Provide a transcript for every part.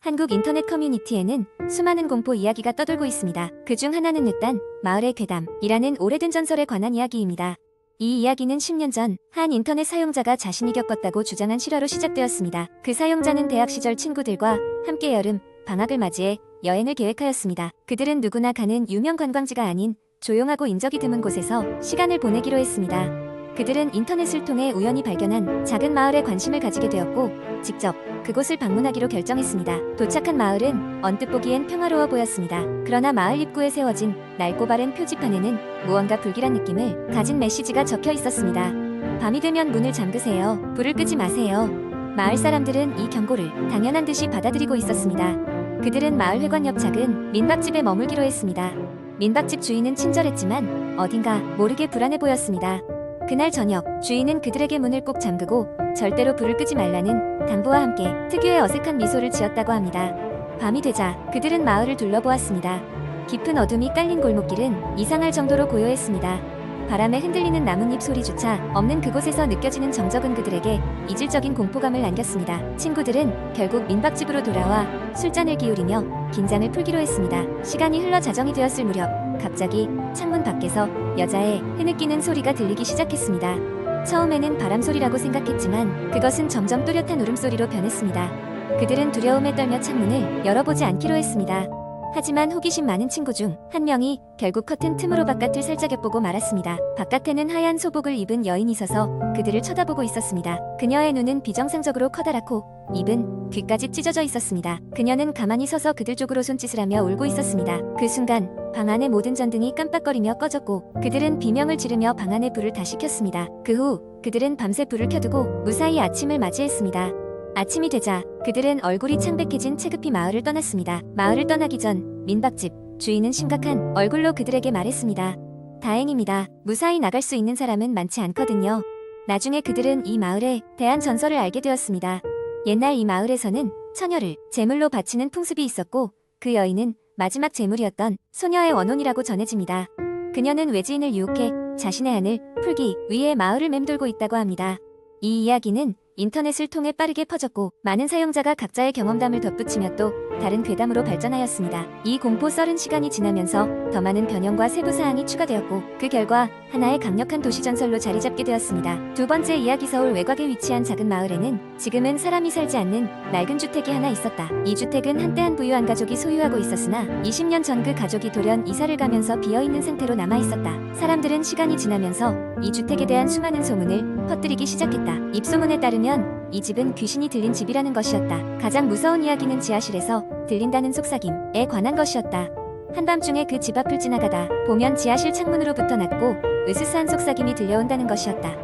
한국 인터넷 커뮤니티에는 수많은 공포 이야기가 떠돌고 있습니다. 그중 하나는 늑단, 마을의 괴담이라는 오래된 전설에 관한 이야기입니다. 이 이야기는 10년 전 한 인터넷 사용자가 자신이 겪었다고 주장한 실화로 시작되었습니다. 그 사용자는 대학 시절 친구들과 함께 여름, 방학을 맞이해 여행을 계획하였습니다. 그들은 누구나 가는 유명 관광지가 아닌 조용하고 인적이 드문 곳에서 시간을 보내기로 했습니다. 그들은 인터넷을 통해 우연히 발견한 작은 마을에 관심을 가지게 되었고 직접 그곳을 방문하기로 결정했습니다. 도착한 마을은 언뜻 보기엔 평화로워 보였습니다. 그러나 마을 입구에 세워진 낡고 바른 표지판에는 무언가 불길한 느낌을 가진 메시지가 적혀 있었습니다. 밤이 되면 문을 잠그세요. 불을 끄지 마세요. 마을 사람들은 이 경고를 당연한 듯이 받아들이고 있었습니다. 그들은 마을 회관 옆 작은 민박집에 머물기로 했습니다. 민박집 주인은 친절했지만 어딘가 모르게 불안해 보였습니다. 그날 저녁 주인은 그들에게 문을 꼭 잠그고 절대로 불을 끄지 말라는 당부와 함께 특유의 어색한 미소를 지었다고 합니다. 밤이 되자 그들은 마을을 둘러보았습니다. 깊은 어둠이 깔린 골목길은 이상할 정도로 고요했습니다. 바람에 흔들리는 나뭇잎 소리조차 없는 그곳에서 느껴지는 정적은 그들에게 이질적인 공포감을 안겼습니다. 친구들은 결국 민박집으로 돌아와 술잔을 기울이며 긴장을 풀기로 했습니다. 시간이 흘러 자정이 되었을 무렵 갑자기 창문 밖에서 여자의 흐느끼는 소리가 들리기 시작했습니다. 처음에는 바람소리라고 생각했지만 그것은 점점 또렷한 울음소리로 변했습니다. 그들은 두려움에 떨며 창문을 열어보지 않기로 했습니다. 하지만 호기심 많은 친구 중 한 명이 결국 커튼 틈으로 바깥을 살짝 엿보고 말았습니다. 바깥에는 하얀 소복을 입은 여인이 서서 그들을 쳐다보고 있었습니다. 그녀의 눈은 비정상적으로 커다랗고 입은 귀까지 찢어져 있었습니다. 그녀는 가만히 서서 그들 쪽으로 손짓을 하며 울고 있었습니다. 그 순간 방 안의 모든 전등이 깜빡거리며 꺼졌고 그들은 비명을 지르며 방 안의 불을 다시 켰습니다. 그 후 그들은 밤새 불을 켜두고 무사히 아침을 맞이했습니다. 아침이 되자 그들은 얼굴이 창백해진 채급히 마을을 떠났습니다. 마을을 떠나기 전 민박집 주인은 심각한 얼굴로 그들에게 말했습니다. 다행입니다. 무사히 나갈 수 있는 사람은 많지 않거든요. 나중에 그들은 이 마을에 대한 전설을 알게 되었습니다. 옛날 이 마을에서는 처녀를 제물로 바치는 풍습이 있었고 그 여인은 마지막 제물이었던 소녀의 원혼이라고 전해집니다. 그녀는 외지인을 유혹해 자신의 안을 풀기 위해 마을을 맴돌고 있다고 합니다. 이 이야기는 인터넷을 통해 빠르게 퍼졌고 많은 사용자가 각자의 경험담을 덧붙이며 또 다른 괴담으로 발전하였습니다. 이 공포 썰은 시간이 지나면서 더 많은 변형과 세부사항이 추가되었고 그 결과 하나의 강력한 도시전설로 자리잡게 되었습니다. 두 번째 이야기 서울 외곽에 위치한 작은 마을에는 지금은 사람이 살지 않는 낡은 주택이 하나 있었다. 이 주택은 한때 한 부유한 가족이 소유하고 있었으나 20년 전 그 가족이 돌연 이사를 가면서 비어있는 상태로 남아있었다. 사람들은 시간이 지나면서 이 주택에 대한 수많은 소문을 퍼뜨리기 시작했다. 입소문에 따르면 이 집은 귀신이 들린 집이라는 것이었다. 가장 무서운 이야기는 지하실에서 들린다는 속삭임에 관한 것이었다. 한밤중에 그 집 앞을 지나가다 보면 지하실 창문으로부터 낮고 으스스한 속삭임이 들려온다는 것이었다.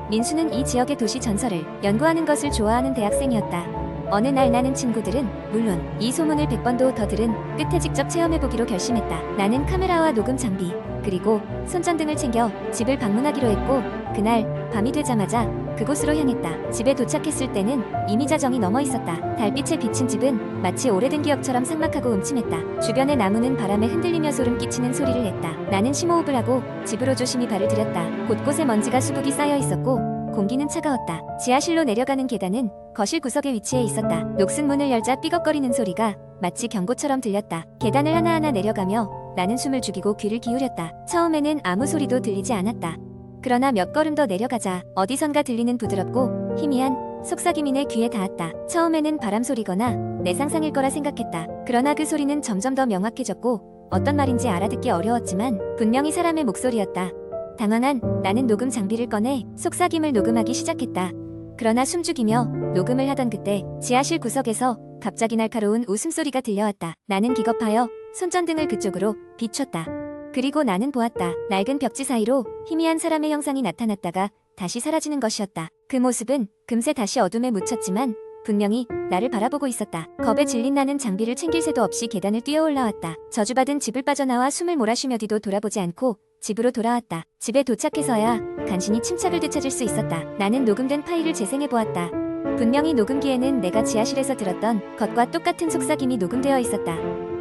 민수는 이 지역의 도시 전설을 연구하는 것을 좋아하는 대학생이었다. 어느 날 나는 친구들은 물론 이 소문을 100번도 더 들은 끝에 직접 체험해보기로 결심했다. 나는 카메라와 녹음 장비 그리고 손전등을 챙겨 집을 방문하기로 했고 그날 밤이 되자마자 그곳으로 향했다. 집에 도착했을 때는 이미 자정이 넘어 있었다. 달빛에 비친 집은 마치 오래된 기억처럼 삭막하고 음침했다. 주변의 나무는 바람에 흔들리며 소름 끼치는 소리를 냈다. 나는 심호흡을 하고 집으로 조심히 발을 들였다. 곳곳에 먼지가 수북이 쌓여 있었고 공기는 차가웠다. 지하실로 내려가는 계단은 거실 구석에 위치해 있었다. 녹슨 문을 열자 삐걱거리는 소리가 마치 경고처럼 들렸다. 계단을 하나하나 내려가며 나는 숨을 죽이고 귀를 기울였다. 처음에는 아무 소리도 들리지 않았다. 그러나 몇 걸음 더 내려가자 어디선가 들리는 부드럽고 희미한 속삭임이 내 귀에 닿았다. 처음에는 바람소리거나 내 상상일 거라 생각했다. 그러나 그 소리는 점점 더 명확해졌고 어떤 말인지 알아듣기 어려웠지만 분명히 사람의 목소리였다. 당황한 나는 녹음 장비를 꺼내 속삭임을 녹음하기 시작했다. 그러나 숨죽이며 녹음을 하던 그때 지하실 구석에서 갑자기 날카로운 웃음소리가 들려왔다. 나는 기겁하여 손전등을 그쪽으로 비췄다. 그리고 나는 보았다. 낡은 벽지 사이로 희미한 사람의 형상이 나타났다가 다시 사라지는 것이었다. 그 모습은 금세 다시 어둠에 묻혔지만 분명히 나를 바라보고 있었다. 겁에 질린 나는 장비를 챙길 새도 없이 계단을 뛰어 올라왔다. 저주받은 집을 빠져나와 숨을 몰아쉬며 뒤도 돌아보지 않고 집으로 돌아왔다. 집에 도착해서야 간신히 침착을 되찾을 수 있었다. 나는 녹음된 파일을 재생해보았다. 분명히 녹음기에는 내가 지하실에서 들었던 것과 똑같은 속삭임이 녹음되어 있었다.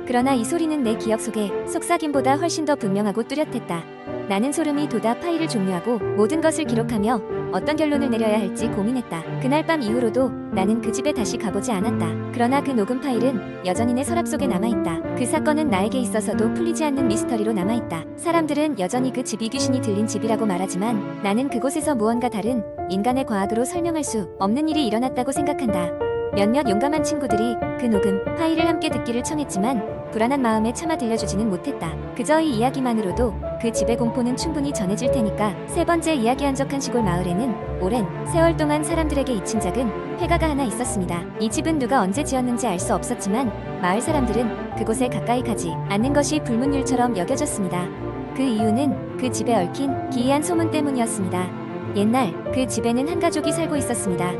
그러나 이 소리는 내 기억 속에 속삭임보다 훨씬 더 분명하고 뚜렷했다. 나는 소름이 돋아 파일을 종료하고 모든 것을 기록하며 어떤 결론을 내려야 할지 고민했다. 그날 밤 이후로도 나는 그 집에 다시 가보지 않았다. 그러나 그 녹음 파일은 여전히 내 서랍 속에 남아있다. 그 사건은 나에게 있어서도 풀리지 않는 미스터리로 남아있다. 사람들은 여전히 그 집이 귀신이 들린 집이라고 말하지만 나는 그곳에서 무언가 다른 인간의 과학으로 설명할 수 없는 일이 일어났다고 생각한다. 몇몇 용감한 친구들이 그 녹음 파일을 함께 듣기를 청했지만 불안한 마음에 차마 들려주지는 못했다. 그저 이 이야기만으로도 그 집의 공포는 충분히 전해질 테니까. 세 번째, 이야기 한적한 시골 마을에는 오랜 세월 동안 사람들에게 잊힌 작은 폐가가 하나 있었습니다. 이 집은 누가 언제 지었는지 알 수 없었지만 마을 사람들은 그곳에 가까이 가지 않는 것이 불문율처럼 여겨졌습니다. 그 이유는 그 집에 얽힌 기이한 소문 때문이었습니다. 옛날 그 집에는 한 가족이 살고 있었습니다.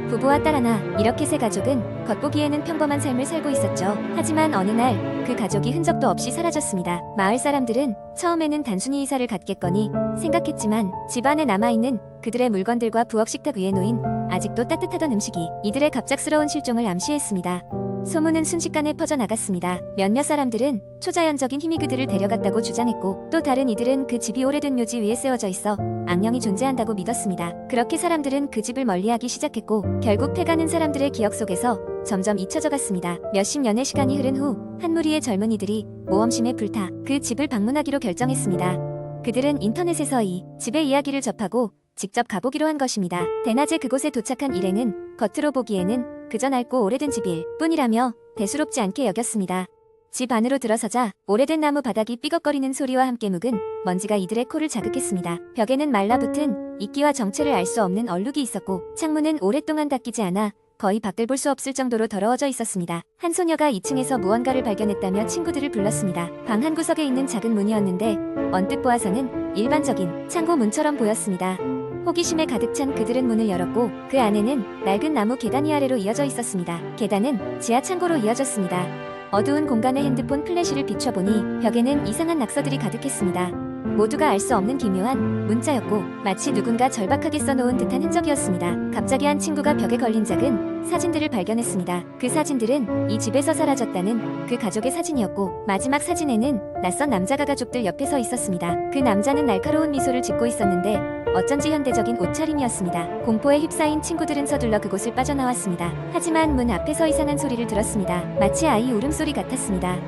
부부와 딸 하나, 이렇게 세 가족은 겉보기에는 평범한 삶을 살고 있었죠. 하지만 어느 날 그 가족이 흔적도 없이 사라졌습니다. 마을 사람들은 처음에는 단순히 이사를 갔겠거니 생각했지만 집 안에 남아있는 그들의 물건들과 부엌 식탁 위에 놓인 아직도 따뜻하던 음식이 이들의 갑작스러운 실종을 암시했습니다. 소문은 순식간에 퍼져나갔습니다. 몇몇 사람들은 초자연적인 힘이 그들을 데려갔다고 주장했고, 또 다른 이들은 그 집이 오래된 묘지 위에 세워져 있어 악령이 존재한다고 믿었습니다. 그렇게 사람들은 그 집을 멀리하기 시작했고, 결국 폐가는 사람들의 기억 속에서 점점 잊혀져 갔습니다. 몇십 년의 시간이 흐른 후 한 무리의 젊은이들이 모험심에 불타 그 집을 방문하기로 결정했습니다. 그들은 인터넷에서 이 집의 이야기를 접하고 직접 가보기로 한 것입니다. 대낮에 그곳에 도착한 일행은 겉으로 보기에는 그저 낡고 오래된 집일 뿐이라며 대수롭지 않게 여겼습니다. 집 안으로 들어서자 오래된 나무 바닥이 삐걱거리는 소리와 함께 묵은 먼지가 이들의 코를 자극했습니다. 벽에는 말라붙은 이끼와 정체를 알 수 없는 얼룩이 있었고, 창문은 오랫동안 닫히지 않아 거의 밖을 볼 수 없을 정도로 더러워져 있었습니다. 한 소녀가 2층에서 무언가를 발견했다며 친구들을 불렀습니다. 방 한 구석에 있는 작은 문이었는데 언뜻 보아서는 일반적인 창고 문처럼 보였습니다. 호기심에 가득 찬 그들은 문을 열었고, 그 안에는 낡은 나무 계단이 아래로 이어져 있었습니다. 계단은 지하 창고로 이어졌습니다. 어두운 공간에 핸드폰 플래시를 비춰보니 벽에는 이상한 낙서들이 가득했습니다. 모두가 알 수 없는 기묘한 문자였고, 마치 누군가 절박하게 써놓은 듯한 흔적이었습니다. 갑자기 한 친구가 벽에 걸린 작은 사진들을 발견했습니다. 그 사진들은 이 집에서 사라졌다는 그 가족의 사진이었고, 마지막 사진에는 낯선 남자가 가족들 옆에 서 있었습니다. 그 남자는 날카로운 미소를 짓고 있었는데 어쩐지 현대적인 옷차림이었습니다. 공포에 휩싸인 친구들은 서둘러 그곳을 빠져나왔습니다. 하지만 문 앞에서 이상한 소리를 들었습니다. 마치 아이 울음소리 같았습니다.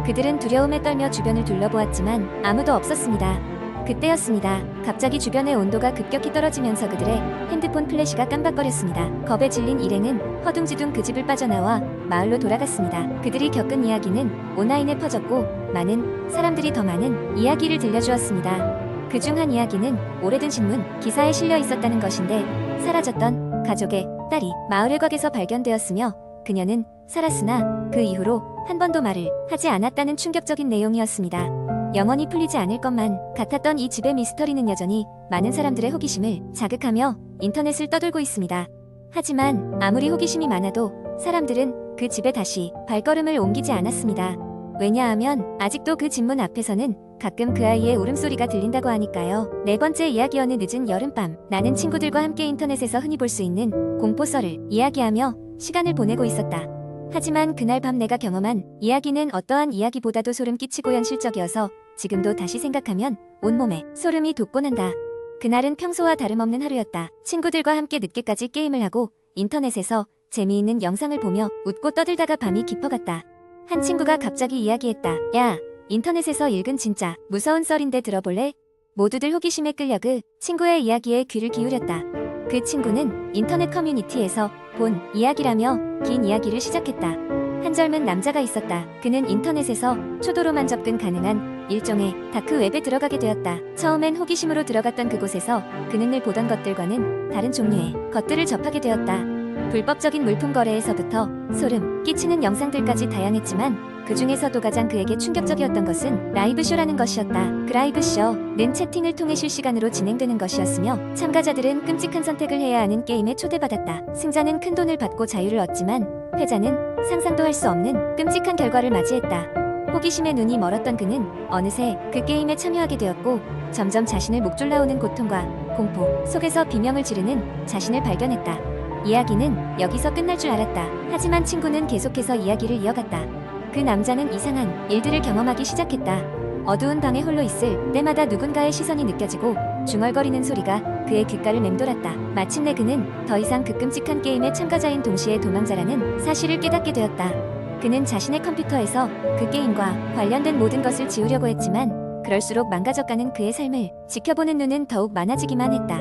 그들은 두려움에 떨며 주변을 둘러보았지만 아무도 없었습니다. 그때였습니다. 갑자기 주변의 온도가 급격히 떨어지면서 그들의 핸드폰 플래시가 깜박거렸습니다. 겁에 질린 일행은 허둥지둥 그 집을 빠져나와 마을로 돌아갔습니다. 그들이 겪은 이야기는 온라인에 퍼졌고, 많은 사람들이 더 많은 이야기를 들려주었습니다. 그중 한 이야기는 오래된 신문 기사에 실려 있었다는 것인데, 사라졌던 가족의 딸이 마을 외곽에서 발견되었으며 그녀는 살았으나 그 이후로 한 번도 말을 하지 않았다는 충격적인 내용이었습니다. 영원히 풀리지 않을 것만 같았던 이 집의 미스터리는 여전히 많은 사람들의 호기심을 자극하며 인터넷을 떠돌고 있습니다. 하지만 아무리 호기심이 많아도 사람들은 그 집에 다시 발걸음을 옮기지 않았습니다. 왜냐하면 아직도 그 집 문 앞에서는 가끔 그 아이의 울음소리가 들린다고 하니까요. 네 번째 이야기, 어느 늦은 여름밤, 나는 친구들과 함께 인터넷에서 흔히 볼 수 있는 공포썰을 이야기하며 시간을 보내고 있었다. 하지만 그날 밤 내가 경험한 이야기는 어떠한 이야기보다도 소름 끼치고 현실적이어서 지금도 다시 생각하면 온몸에 소름이 돋곤한다. 그날은 평소와 다름없는 하루였다. 친구들과 함께 늦게까지 게임을 하고 인터넷에서 재미있는 영상을 보며 웃고 떠들다가 밤이 깊어갔다. 한 친구가 갑자기 이야기했다. 야, 인터넷에서 읽은 진짜 무서운 썰인데 들어볼래? 모두들 호기심에 끌려 그 친구의 이야기에 귀를 기울였다. 그 친구는 인터넷 커뮤니티에서 본 이야기라며 긴 이야기를 시작했다. 한 젊은 남자가 있었다. 그는 인터넷에서 초도로만 접근 가능한 일종의 다크웹에 들어가게 되었다. 처음엔 호기심으로 들어갔던 그곳에서 그는 늘 보던 것들과는 다른 종류의 것들을 접하게 되었다. 불법적인 물품 거래에서부터 소름 끼치는 영상들까지 다양했지만 그 중에서도 가장 그에게 충격적이었던 것은 라이브쇼라는 것이었다. 그 라이브쇼는 채팅을 통해 실시간으로 진행되는 것이었으며, 참가자들은 끔찍한 선택을 해야 하는 게임에 초대받았다. 승자는 큰 돈을 받고 자유를 얻지만 패자는 상상도 할 수 없는 끔찍한 결과를 맞이했다. 호기심에 눈이 멀었던 그는 어느새 그 게임에 참여하게 되었고, 점점 자신을 목졸라오는 고통과 공포 속에서 비명을 지르는 자신을 발견했다. 이야기는 여기서 끝날 줄 알았다. 하지만 친구는 계속해서 이야기를 이어갔다. 그 남자는 이상한 일들을 경험하기 시작했다. 어두운 방에 홀로 있을 때마다 누군가의 시선이 느껴지고, 중얼거리는 소리가 그의 귓가를 맴돌았다. 마침내 그는 더 이상 그 끔찍한 게임의 참가자인 동시에 도망자라는 사실을 깨닫게 되었다. 그는 자신의 컴퓨터에서 그 게임과 관련된 모든 것을 지우려고 했지만 그럴수록 망가져가는 그의 삶을 지켜보는 눈은 더욱 많아지기만 했다.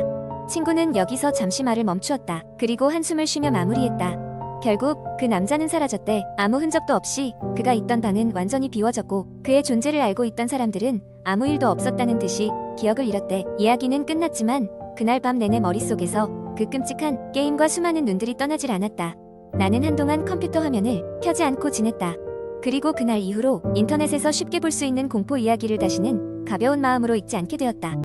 친구는 여기서 잠시 말을 멈추었다. 그리고 한숨을 쉬며 마무리했다. 결국 그 남자는 사라졌대. 아무 흔적도 없이 그가 있던 방은 완전히 비워졌고 그의 존재를 알고 있던 사람들은 아무 일도 없었다는 듯이 기억을 잃었대. 이야기는 끝났지만 그날 밤 내내 머릿속에서 그 끔찍한 게임과 수많은 눈들이 떠나질 않았다. 나는 한동안 컴퓨터 화면을 켜지 않고 지냈다. 그리고 그날 이후로 인터넷에서 쉽게 볼 수 있는 공포 이야기를 다시는 가벼운 마음으로 읽지 않게 되었다.